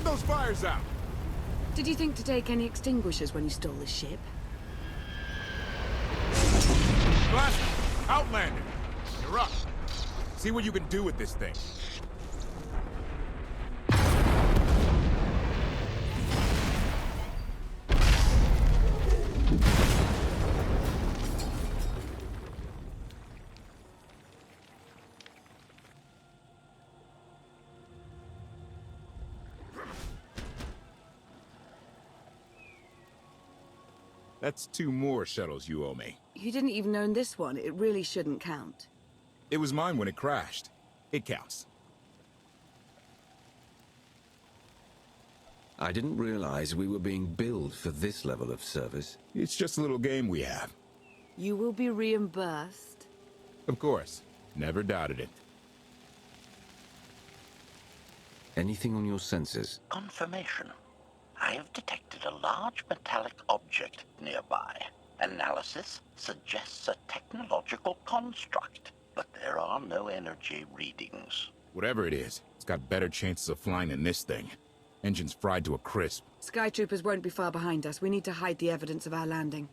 those fires out! Did you think to take any extinguishers when you stole the ship? Blaster! Outlander! You're up. See what you can do with this thing. That's 2 more shuttles you owe me. You didn't even own this one. It really shouldn't count. It was mine when it crashed. It counts. I didn't realize we were being billed for this level of service. It's just a little game we have. You will be reimbursed. Of course. Never doubted it. Anything on your sensors? Confirmation. I have detected a large metallic object nearby. Analysis suggests a technological construct, but there are no energy readings. Whatever it is, it's got better chances of flying than this thing. Engine's fried to a crisp. Sky troopers won't be far behind us. We need to hide the evidence of our landing.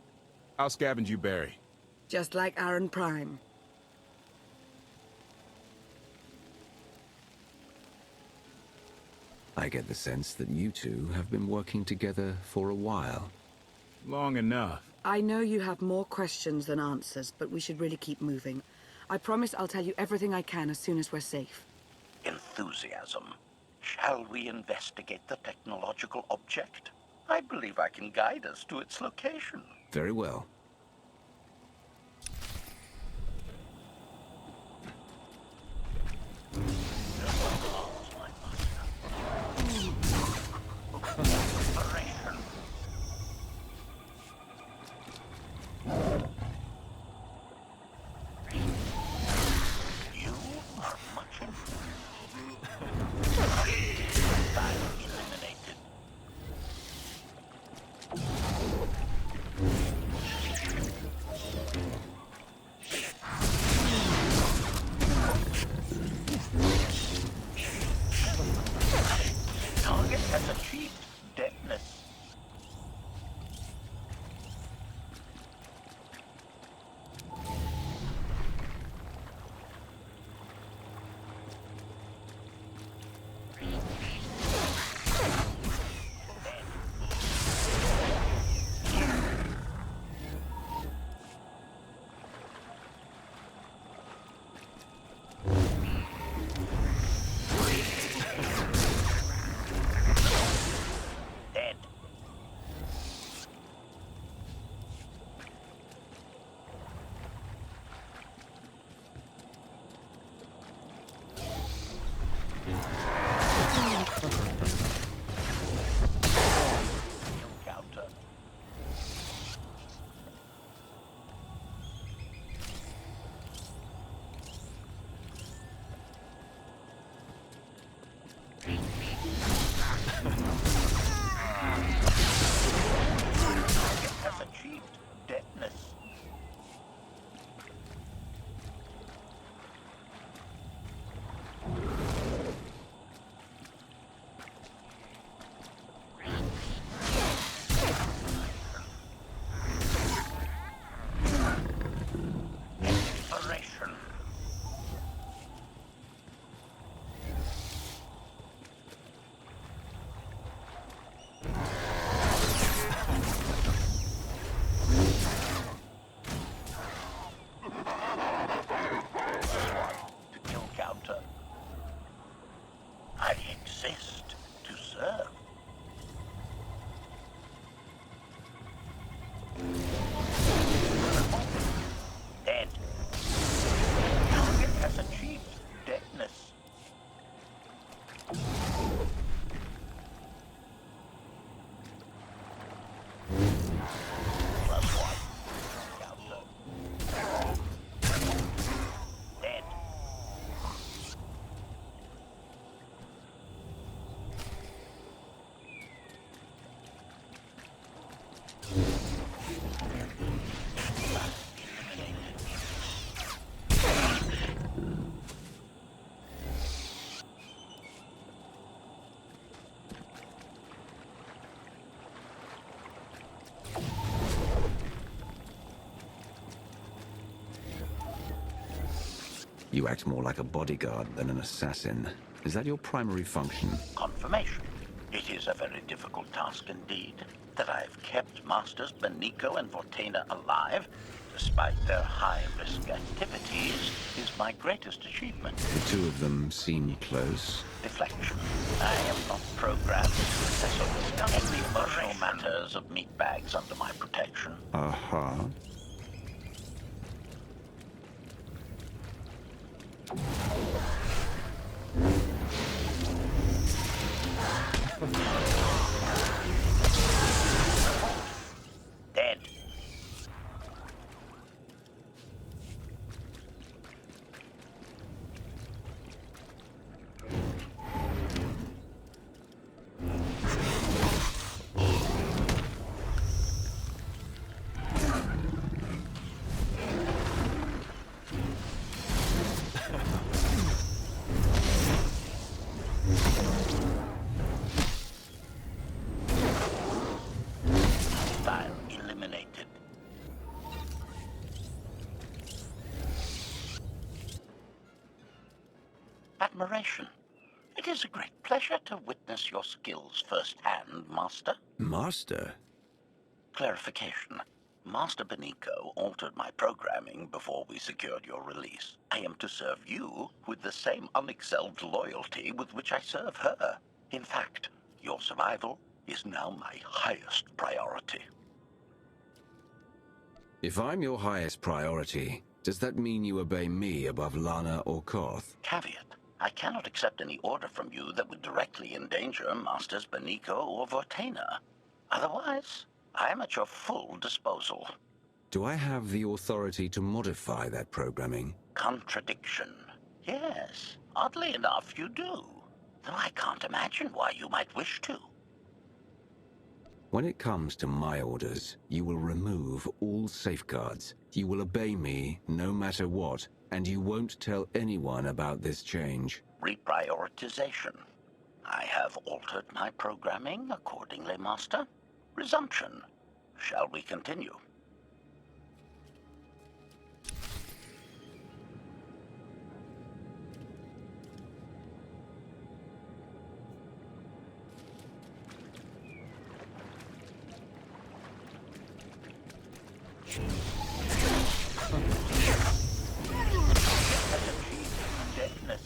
I'll scavenge you, Barry. Just like Aaron Prime. I get the sense that you two have been working together for a while. Long enough. I know you have more questions than answers, but we should really keep moving. I promise I'll tell you everything I can as soon as we're safe. Enthusiasm. Shall we investigate the technological object? I believe I can guide us to its location. Very well. Target has achieved deadness. You act more like a bodyguard than an assassin. Is that your primary function? Confirmation. It is a very difficult task indeed. That I've kept Masters Beniko and Vortena alive, despite their high-risk activities, is my greatest achievement. The two of them seem close. Deflection. I am not programmed to assess or discuss any emotional matters of meatbags under my protection. Aha. Dead. Hostile eliminated. Admiration. It is a great pleasure to witness your skills firsthand, Master. Master? Clarification. Master Beniko altered my programming before we secured your release. I am to serve you with the same unexcelled loyalty with which I serve her. In fact, your survival is now my highest priority. If I'm your highest priority, does that mean you obey me above Lana or Koth? Caveat. I cannot accept any order from you that would directly endanger Masters Beniko or Vortena. Otherwise, I am at your full disposal. Do I have the authority to modify that programming? Contradiction. Yes, oddly enough, you do. Though I can't imagine why you might wish to. When it comes to my orders, you will remove all safeguards. You will obey me no matter what, and you won't tell anyone about this change. Reprioritization. I have altered my programming accordingly, Master. Resumption. Shall we continue? Deadness.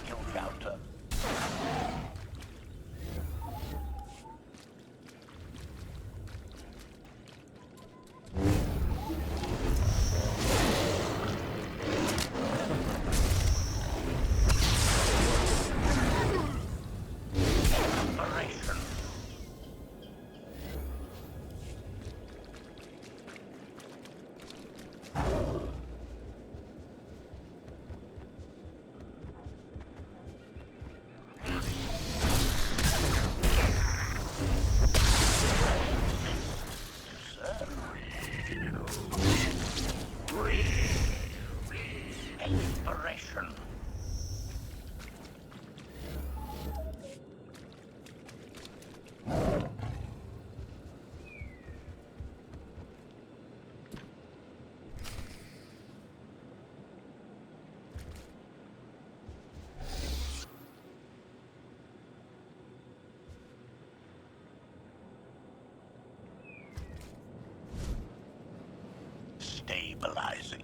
Kill counter. Operation. Inspiration. Stabilizing.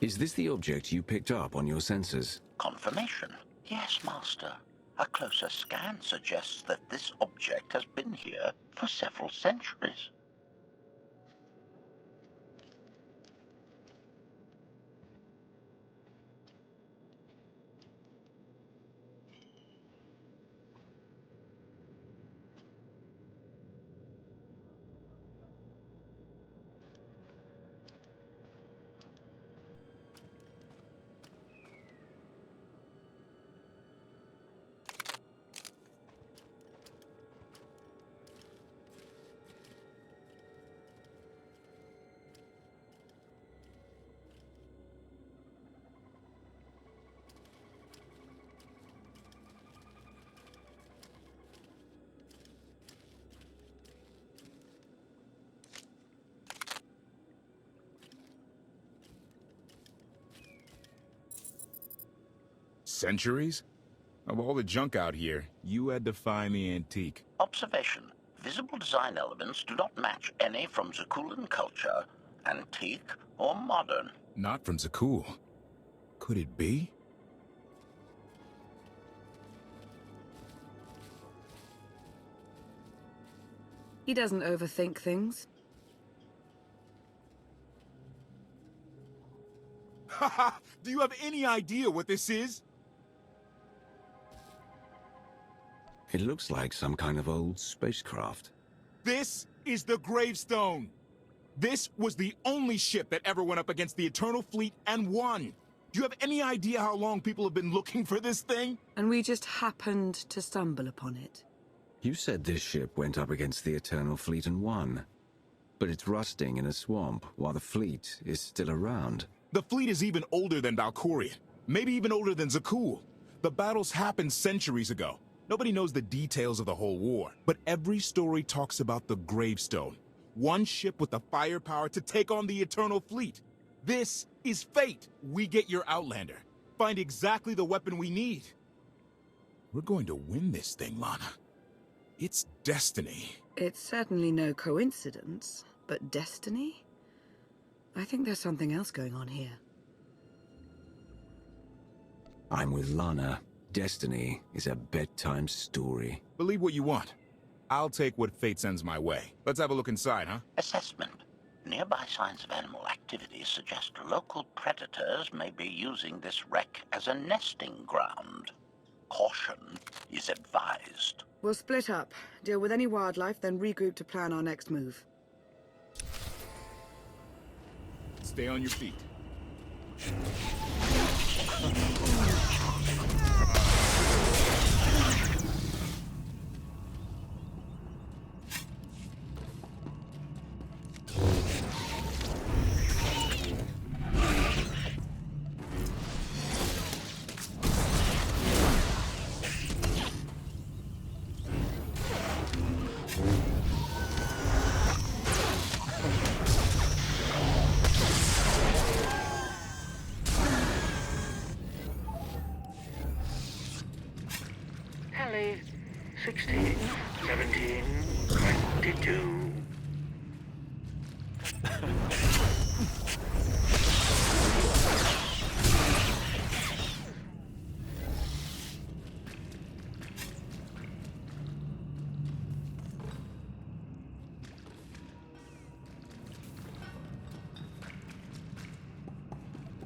Is this the object you picked up on your sensors? Confirmation. Yes, Master. A closer scan suggests that this object has been here for several centuries. Centuries? Of all the junk out here, you had to find the antique. Observation. Visible design elements do not match any from Zakuulan culture, antique or modern. Not from Zakuul. Could it be? He doesn't overthink things. Haha! Do you have any idea what this is? It looks like some kind of old spacecraft. This is the Gravestone. This was the only ship that ever went up against the Eternal Fleet and won. Do you have any idea how long people have been looking for this thing? And we just happened to stumble upon it. You said this ship went up against the Eternal Fleet and won. But it's rusting in a swamp while the fleet is still around. The fleet is even older than Valkorian. Maybe even older than Zakuul. The battles happened centuries ago. Nobody knows the details of the whole war. But every story talks about the Gravestone. One ship with the firepower to take on the Eternal Fleet. This is fate. We get your Outlander. Find exactly the weapon we need. We're going to win this thing, Lana. It's destiny. It's certainly no coincidence, but destiny? I think there's something else going on here. I'm with Lana. Destiny is a bedtime story. Believe what you want. I'll take what fate sends my way. Let's have a look inside, huh? Assessment. Nearby signs of animal activity suggest local predators may be using this wreck as a nesting ground. Caution is advised. We'll split up, deal with any wildlife, then regroup to plan our next move. Stay on your feet. Kelly, 16, 17, 22.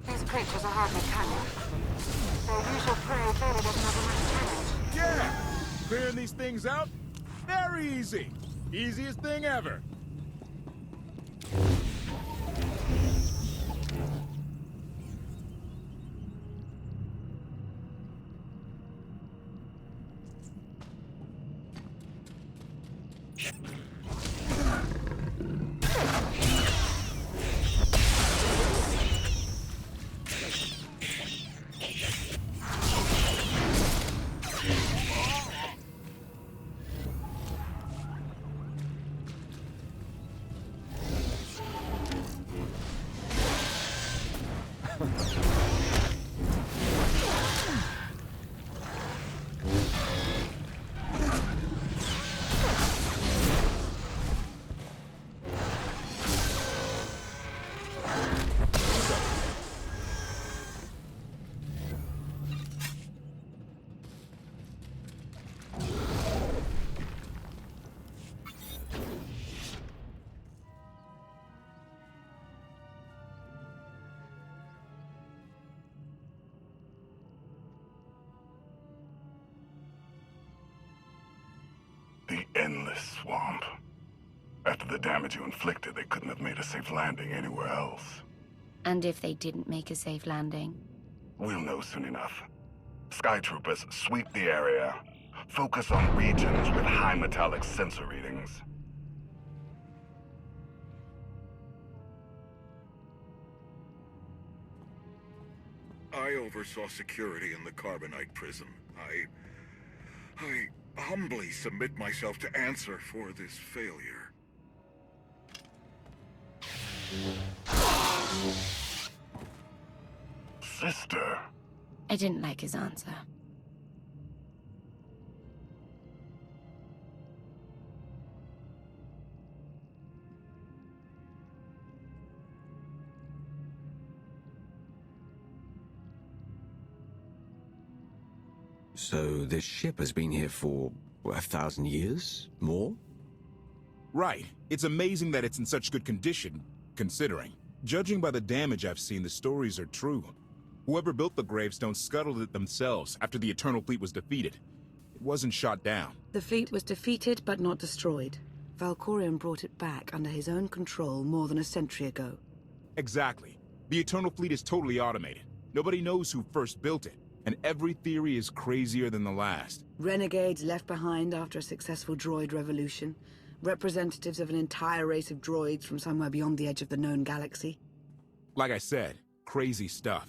These creatures are hardly cunning. Their usual prey clearly doesn't have a much challenge. Yeah! Clearing these things out? Very easy. Easiest thing ever. The endless swamp. After the damage you inflicted, they couldn't have made a safe landing anywhere else. And if they didn't make a safe landing? We'll know soon enough. Sky Troopers, sweep the area. Focus on regions with high metallic sensor readings. I oversaw security in the carbonite prison. I humbly submit myself to answer for this failure. Sister, I didn't like his answer. So this ship has been here for 1,000 years? More? Right. It's amazing that it's in such good condition, considering. Judging by the damage I've seen, the stories are true. Whoever built the Gravestone scuttled it themselves after the Eternal Fleet was defeated. It wasn't shot down. The fleet was defeated but not destroyed. Valkorion brought it back under his own control more than a century ago. Exactly. The Eternal Fleet is totally automated. Nobody knows who first built it, and every theory is crazier than the last. Renegades left behind after a successful droid revolution. Representatives of an entire race of droids from somewhere beyond the edge of the known galaxy. Like I said, crazy stuff.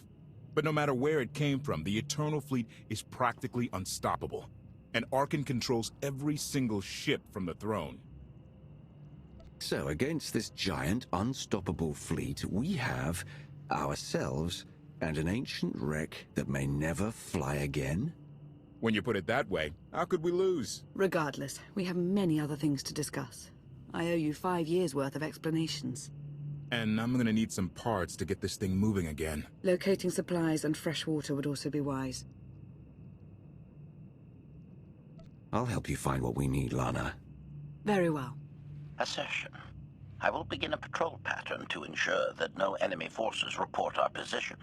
But no matter where it came from, the Eternal Fleet is practically unstoppable. And Arkan controls every single ship from the throne. So against this giant, unstoppable fleet, we have ourselves and an ancient wreck that may never fly again? When you put it that way, how could we lose? Regardless, we have many other things to discuss. I owe you 5 years' worth of explanations. And I'm gonna need some parts to get this thing moving again. Locating supplies and fresh water would also be wise. I'll help you find what we need, Lana. Very well. Assertion. I will begin a patrol pattern to ensure that no enemy forces report our position.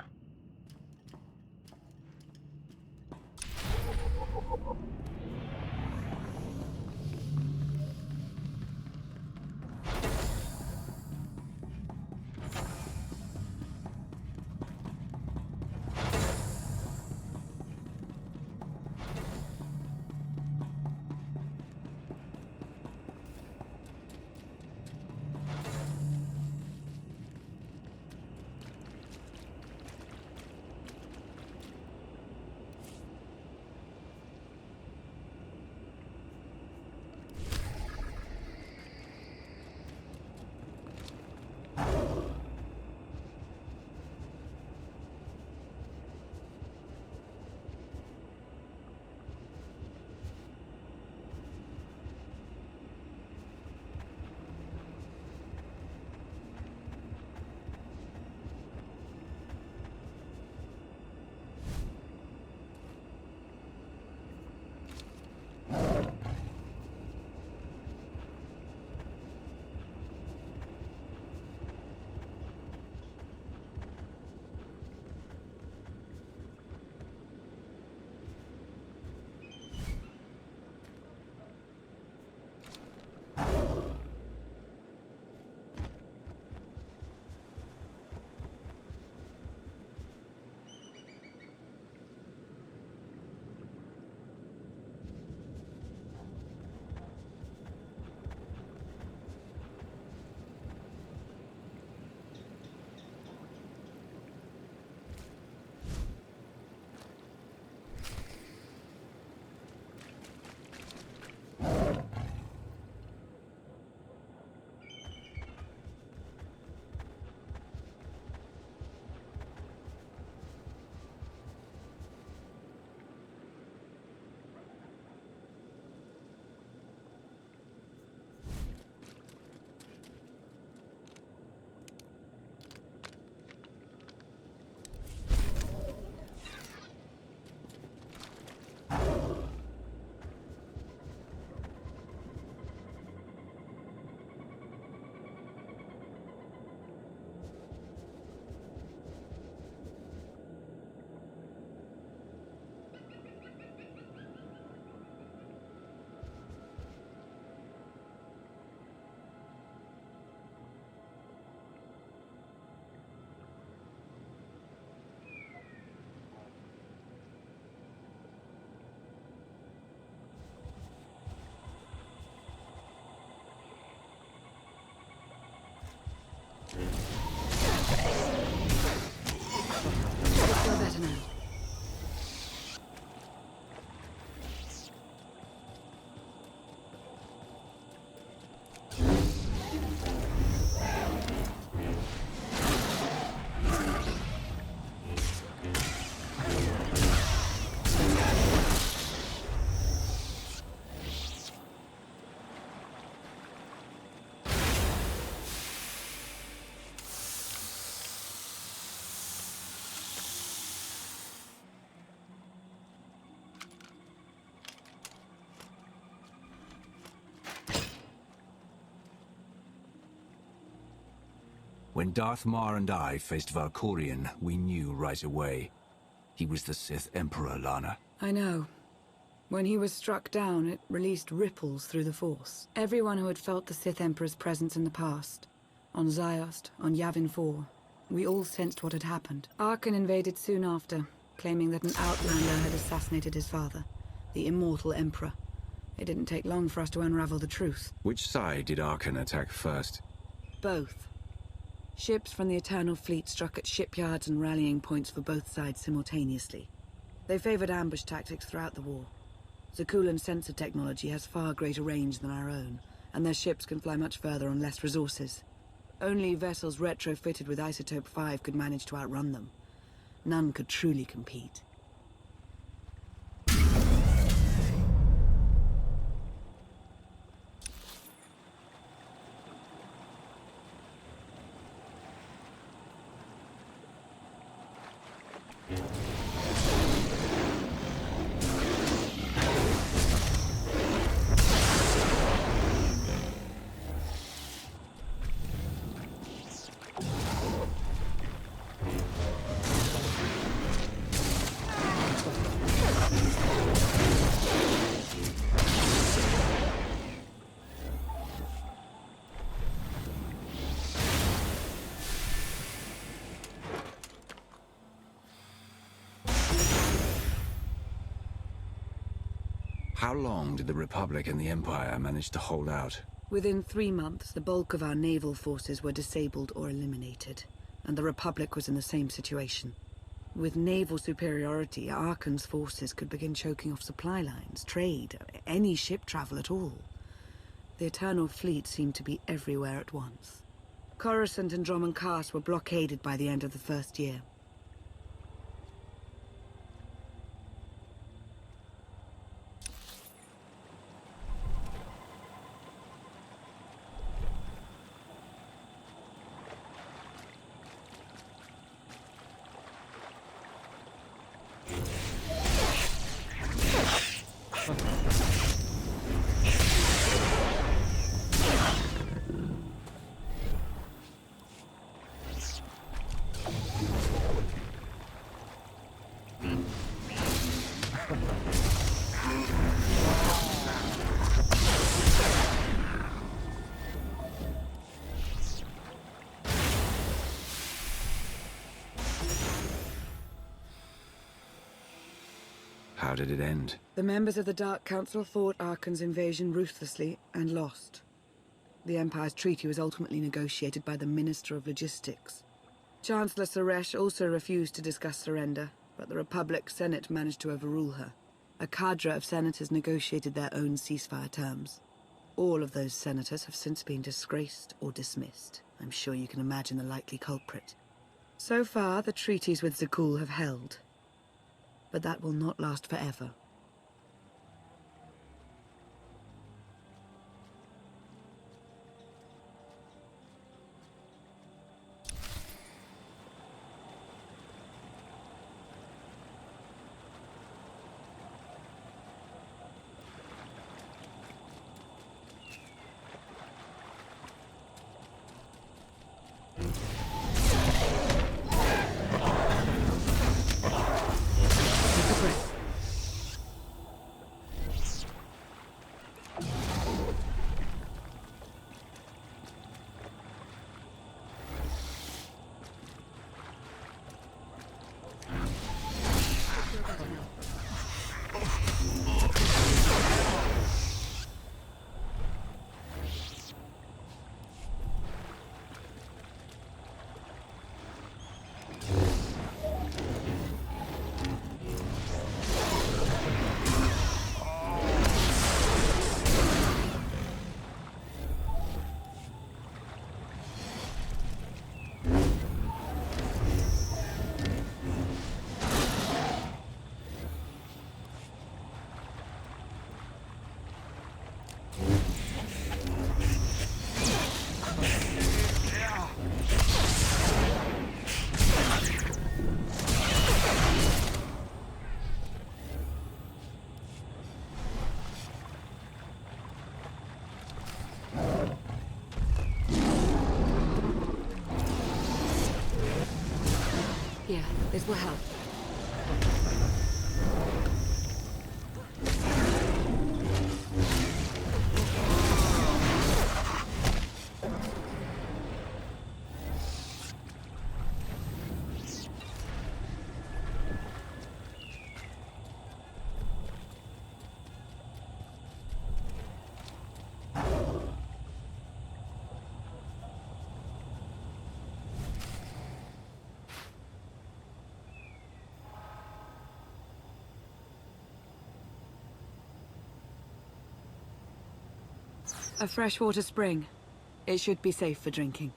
I feel better now. When Darth Mar and I faced Valkorion, we knew right away. He was the Sith Emperor, Lana. I know. When he was struck down, it released ripples through the Force. Everyone who had felt the Sith Emperor's presence in the past, on Ziost, on Yavin 4, we all sensed what had happened. Arkan invaded soon after, claiming that an outlander had assassinated his father, the immortal Emperor. It didn't take long for us to unravel the truth. Which side did Arkan attack first? Both. Ships from the Eternal Fleet struck at shipyards and rallying points for both sides simultaneously. They favored ambush tactics throughout the war. Zakuulan sensor technology has far greater range than our own, and their ships can fly much further on less resources. Only vessels retrofitted with Isotope 5 could manage to outrun them. None could truly compete. How long did the Republic and the Empire manage to hold out? Within 3 months, the bulk of our naval forces were disabled or eliminated, and the Republic was in the same situation. With naval superiority, Arkan's forces could begin choking off supply lines, trade, any ship travel at all. The Eternal Fleet seemed to be everywhere at once. Coruscant and Dromund Kaas were blockaded by the end of the first year. How did it end? The members of the Dark Council fought Arkan's invasion ruthlessly and lost. The Empire's treaty was ultimately negotiated by the Minister of Logistics. Chancellor Suresh also refused to discuss surrender, but the Republic Senate managed to overrule her. A cadre of senators negotiated their own ceasefire terms. All of those senators have since been disgraced or dismissed. I'm sure you can imagine the likely culprit. So far, the treaties with Zakuul have held. But that will not last forever. This will help. A freshwater spring. It should be safe for drinking.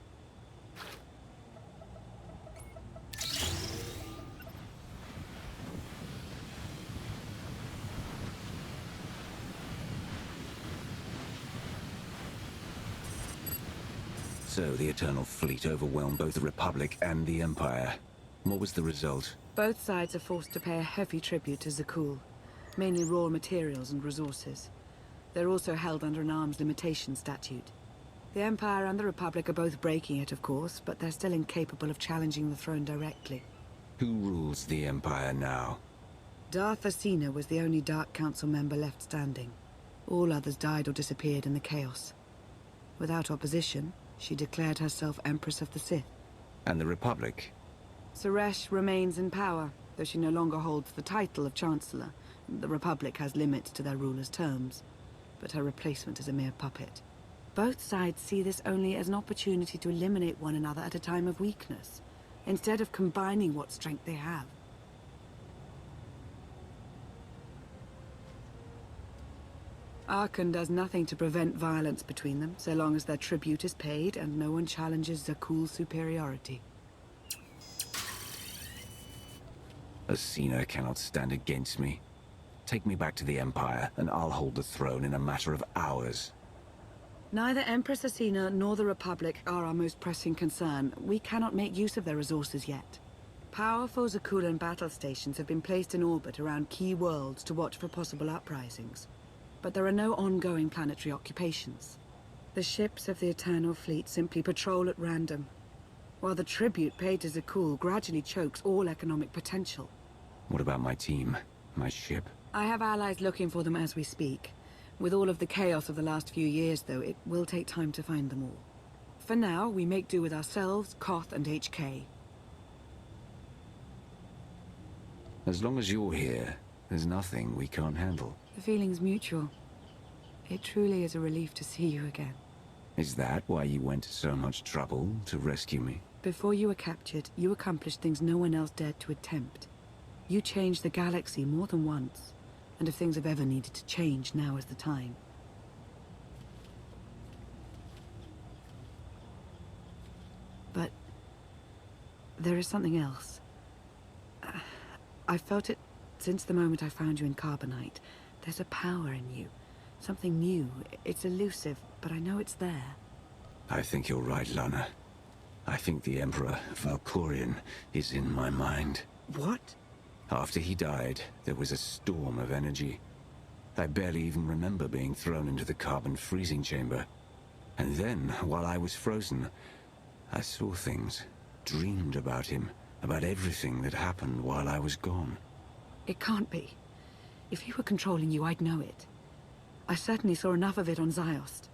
So the Eternal Fleet overwhelmed both the Republic and the Empire. What was the result? Both sides are forced to pay a heavy tribute to Zakuul, mainly raw materials and resources. They're also held under an arms limitation statute. The Empire and the Republic are both breaking it, of course, but they're still incapable of challenging the throne directly. Who rules the Empire now? Darth Asina was the only Dark Council member left standing. All others died or disappeared in the chaos. Without opposition, she declared herself Empress of the Sith. And the Republic? Suresh remains in power, though she no longer holds the title of Chancellor. The Republic has limits to their ruler's terms, but her replacement is a mere puppet. Both sides see this only as an opportunity to eliminate one another at a time of weakness, instead of combining what strength they have. Arkan does nothing to prevent violence between them, so long as their tribute is paid and no one challenges Zakuul's superiority. Asina cannot stand against me. Take me back to the Empire, and I'll hold the throne in a matter of hours. Neither Empress Asina nor the Republic are our most pressing concern. We cannot make use of their resources yet. Powerful Zakuulan battle stations have been placed in orbit around key worlds to watch for possible uprisings. But there are no ongoing planetary occupations. The ships of the Eternal Fleet simply patrol at random, while the tribute paid to Zakuul gradually chokes all economic potential. What about my team? My ship? I have allies looking for them as we speak. With all of the chaos of the last few years, though, it will take time to find them all. For now, we make do with ourselves, Koth, and HK. As long as you're here, there's nothing we can't handle. The feeling's mutual. It truly is a relief to see you again. Is that why you went to so much trouble to rescue me? Before you were captured, you accomplished things no one else dared to attempt. You changed the galaxy more than once. And if things have ever needed to change, now is the time. But there is something else. I've felt it since the moment I found you in Carbonite. There's a power in you. Something new. It's elusive, but I know it's there. I think you're right, Lana. I think the Emperor Valkorian is in my mind. What? After he died, there was a storm of energy. I barely even remember being thrown into the carbon freezing chamber. And then, while I was frozen, I saw things, dreamed about him, about everything that happened while I was gone. It can't be. If he were controlling you, I'd know it. I certainly saw enough of it on Ziost.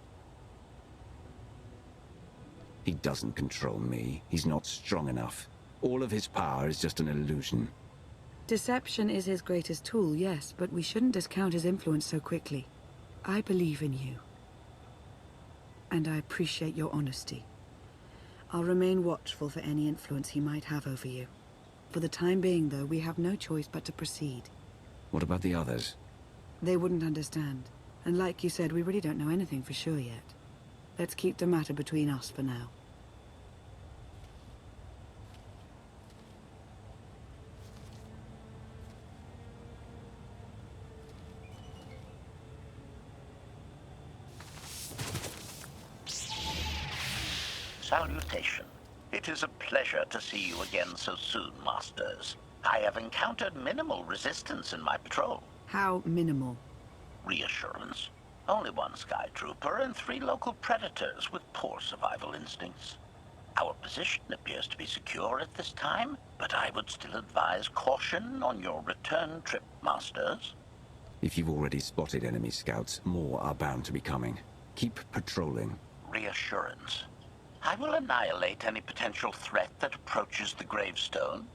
He doesn't control me. He's not strong enough. All of his power is just an illusion. Deception is his greatest tool, yes, but we shouldn't discount his influence so quickly. I believe in you. And I appreciate your honesty. I'll remain watchful for any influence he might have over you. For the time being, though, we have no choice but to proceed. What about the others? They wouldn't understand. And like you said, we really don't know anything for sure yet. Let's keep the matter between us for now. Salutation. It is a pleasure to see you again so soon, Masters. I have encountered minimal resistance in my patrol. How minimal? Reassurance. Only one Sky Trooper and 3 local predators with poor survival instincts. Our position appears to be secure at this time, but I would still advise caution on your return trip, Masters. If you've already spotted enemy scouts, more are bound to be coming. Keep patrolling. Reassurance. I will annihilate any potential threat that approaches the Gravestone.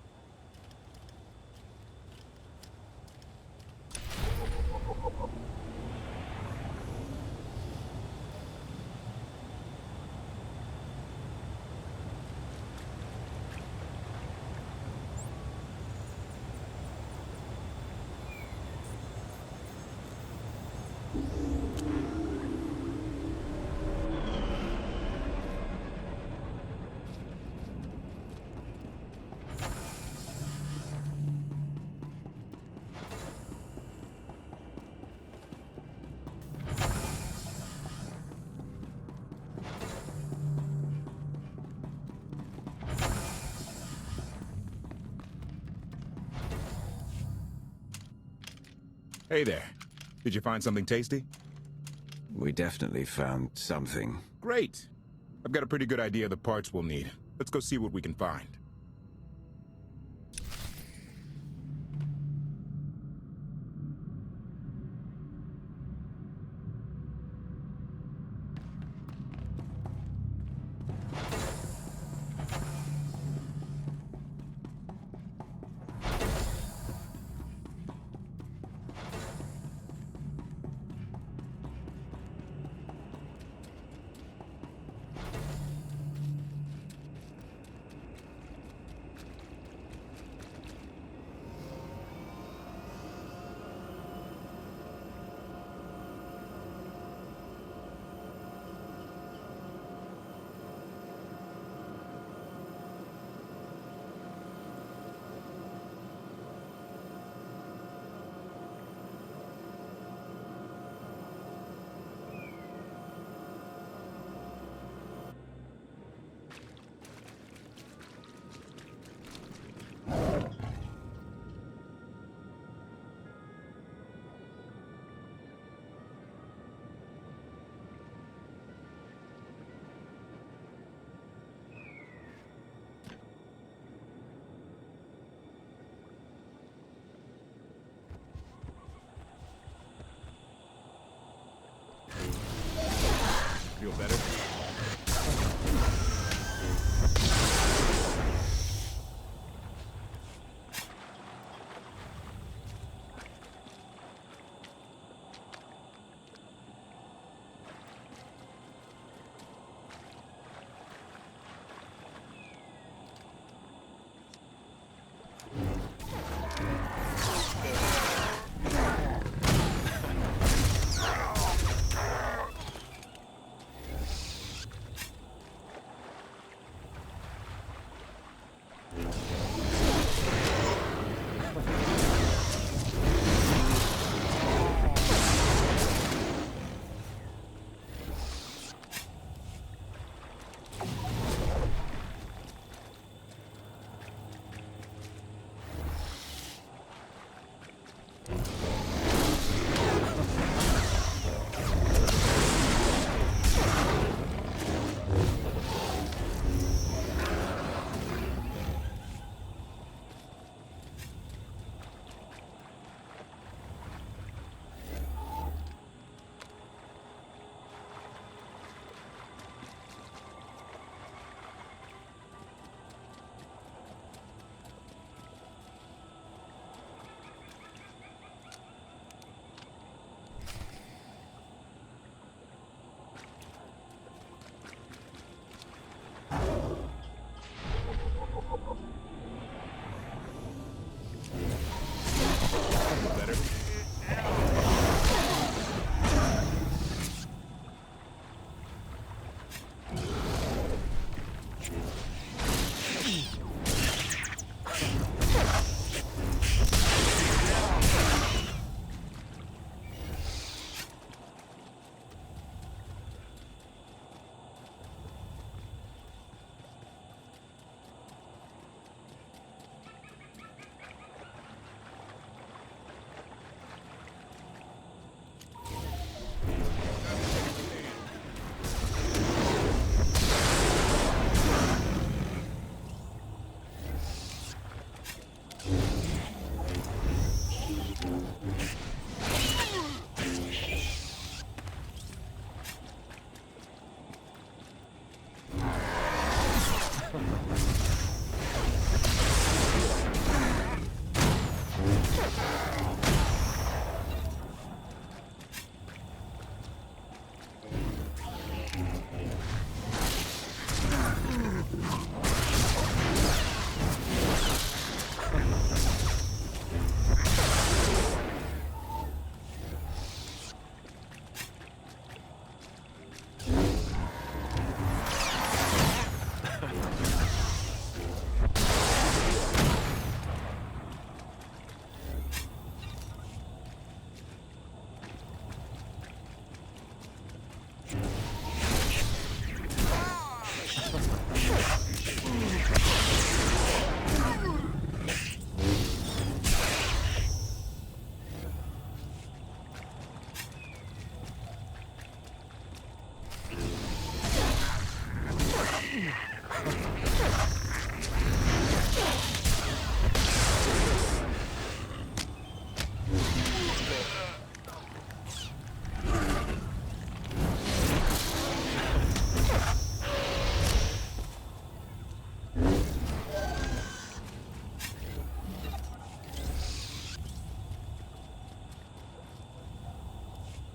Hey there. Did you find something tasty? We definitely found something. Great. I've got a pretty good idea of the parts we'll need. Let's go see what we can find. Feel better?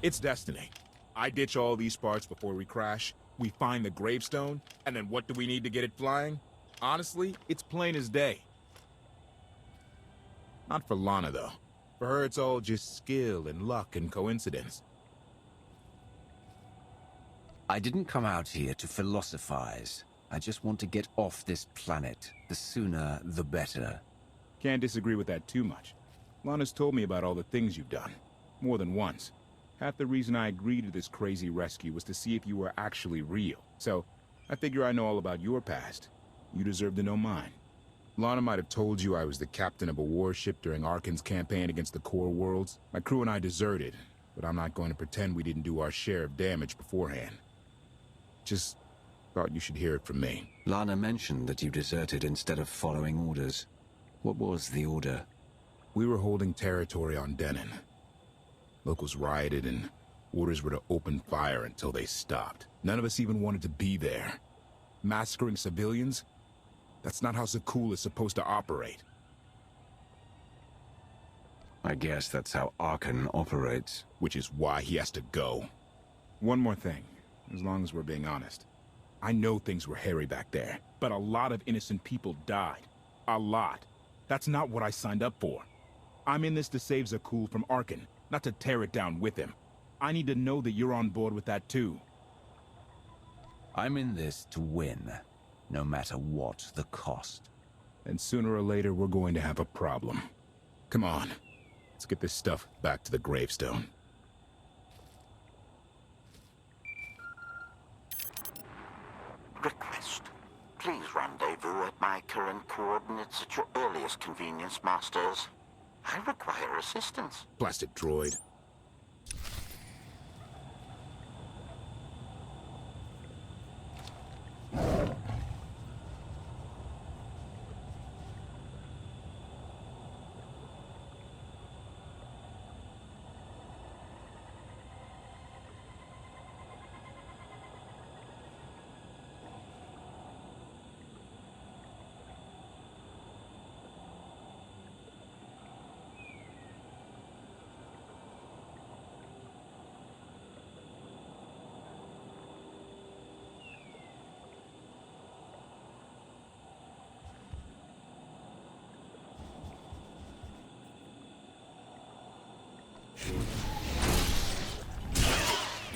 It's destiny. I ditch all these parts before we crash, we find the Gravestone, and then what do we need to get it flying? Honestly, it's plain as day. Not for Lana, though. For her, it's all just skill and luck and coincidence. I didn't come out here to philosophize. I just want to get off this planet. The sooner, the better. Can't disagree with that too much. Lana's told me about all the things you've done. More than once. Half the reason I agreed to this crazy rescue was to see if you were actually real. So, I figure I know all about your past. You deserve to know mine. Lana might have told you I was the captain of a warship during Arkan's campaign against the core worlds. My crew and I deserted, but I'm not going to pretend we didn't do our share of damage beforehand. Just thought you should hear it from me. Lana mentioned that you deserted instead of following orders. What was the order? We were holding territory on Denon. Locals rioted and orders were to open fire until they stopped. None of us even wanted to be there. Massacring civilians? That's not how Zakuul is supposed to operate. I guess that's how Arkan operates. Which is why he has to go. One more thing, as long as we're being honest. I know things were hairy back there, but a lot of innocent people died. A lot. That's not what I signed up for. I'm in this to save Zakuul from Arkan, not to tear it down with him. I need to know that you're on board with that too. I'm in this to win, no matter what the cost. And sooner or later, we're going to have a problem. Come on, let's get this stuff back to the Gravestone. Request. Please rendezvous at my current coordinates at your earliest convenience, Masters. I require assistance. Plastic droid.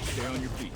Stay on your feet.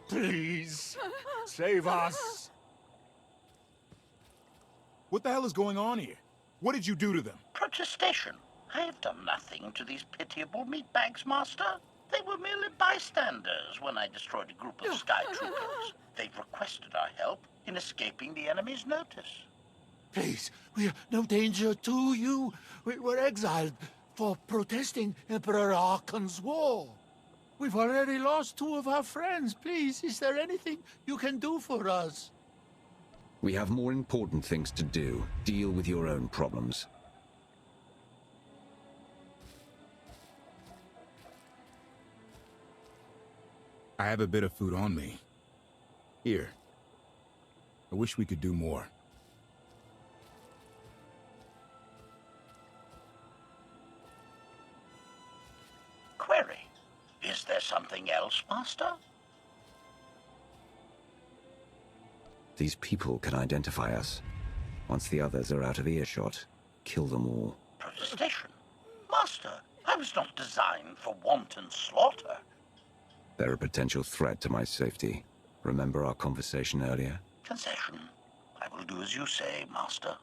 Please, save us. What the hell is going on here? What did you do to them? Protestation. I have done nothing to these pitiable meatbags, Master. They were merely bystanders when I destroyed a group of Sky Troopers. They've requested our help in escaping the enemy's notice. Please, we are no danger to you. We were exiled for protesting Emperor Arkan's war. We've already lost 2 of our friends. Please, is there anything you can do for us? We have more important things to do. Deal with your own problems. I have a bit of food on me. Here. I wish we could do more. Query. Is there something else, Master? These people can identify us. Once the others are out of earshot, kill them all. protestation. Master, I was not designed for wanton slaughter. They're a potential threat to my safety. Remember our conversation earlier? Concession. I will do as you say, Master.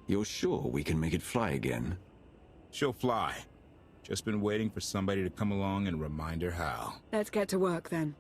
You're sure we can make it fly again? She'll fly. Just been waiting for somebody to come along and remind her how. Let's get to work then.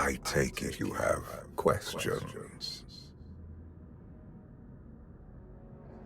I take it you have questions.